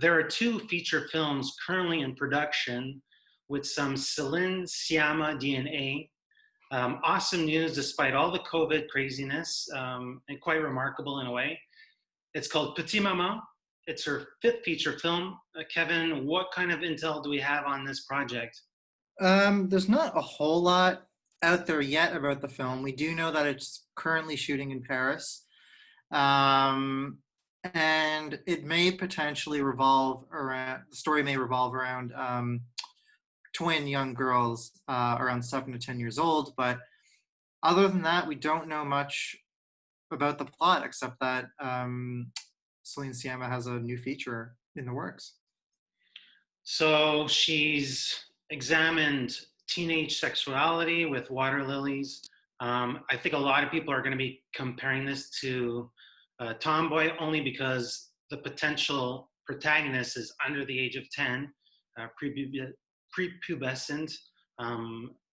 there are two feature films currently in production with some Céline Sciamma DNA. Awesome news despite all the COVID craziness, and quite remarkable in a way. It's called Petite Maman. It's her fifth feature film. Kevin, what kind of intel do we have on this project? There's not a whole lot out there yet about the film. We do know that it's currently shooting in Paris. And it may potentially revolve around, the story may revolve around twin young girls around 7 to 10 years old. But other than that, we don't know much about the plot except that Céline Sciamma has a new feature in the works. So she's examined teenage sexuality with water lilies. I think a lot of people are going to be comparing this to Tomboy only because the potential protagonist is under the age of 10, prepubescent.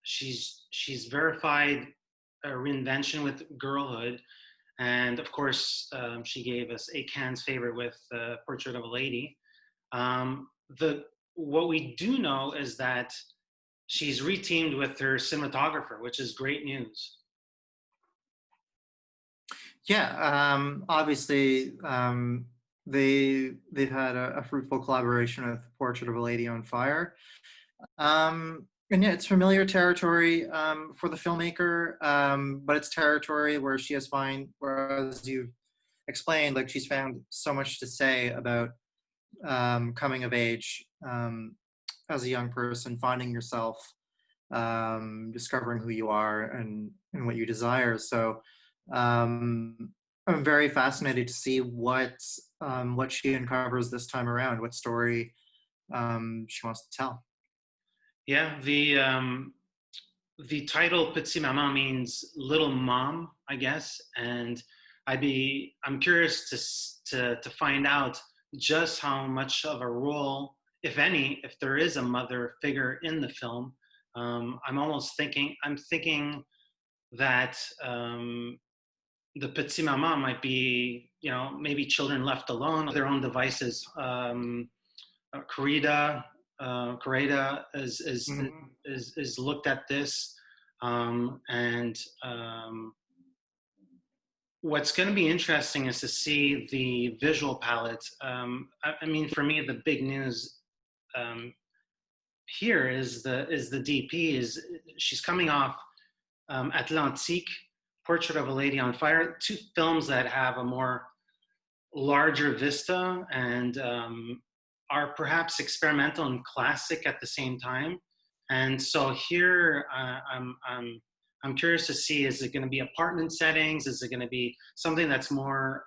She's verified a reinvention with girlhood. And of course, she gave us a Cannes favorite with Portrait of a Lady. What we do know is that she's reteamed with her cinematographer, which is great news. Yeah, obviously, they've had a fruitful collaboration with Portrait of a Lady on Fire. And yeah, it's familiar territory for the filmmaker, but it's territory where she has whereas you've explained, like she's found so much to say about coming of age as a young person, finding yourself, discovering who you are and what you desire. So I'm very fascinated to see what she uncovers this time around, what story she wants to tell. Yeah, the title Petite Maman means little mom, I guess, and I'm curious to find out just how much of a role, if any, if there is a mother figure in the film. I'm thinking that the Petite Maman might be, maybe children left alone with their own devices. Correda is looked at this, and what's going to be interesting is to see the visual palette. I mean, for me, the big news here is the DP. She's coming off Atlantique, Portrait of a Lady on Fire, two films that have a more larger vista and are perhaps experimental and classic at the same time. And so here, I'm curious to see, is it going to be apartment settings? Is it going to be something that's more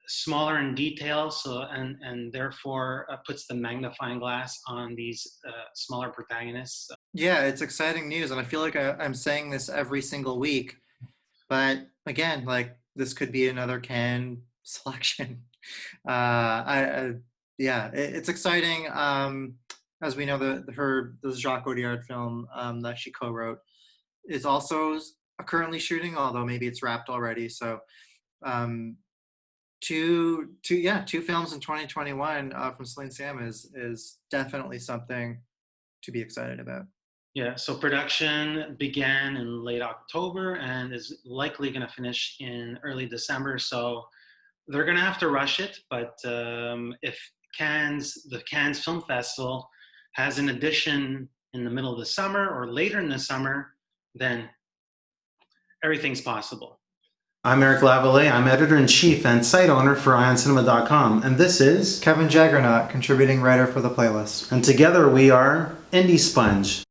smaller in detail, and therefore puts the magnifying glass on these smaller protagonists? Yeah, it's exciting news, and I feel like I'm saying this every single week, but again, like this could be another Cannes selection. It's exciting. As we know, the Jacques Audiard film that she co-wrote is also currently shooting, although maybe it's wrapped already. So, two films in 2021 from Céline Sciamma is definitely something to be excited about. Yeah, so production began in late October and is likely going to finish in early December. So they're going to have to rush it. But if the Cannes Film Festival has an edition in the middle of the summer or later in the summer, then everything's possible. I'm Eric Lavallée. I'm editor-in-chief and site owner for IONCINEMA.com. And this is Kevin Jagernauth, contributing writer for the playlist. And together we are IndieSponge.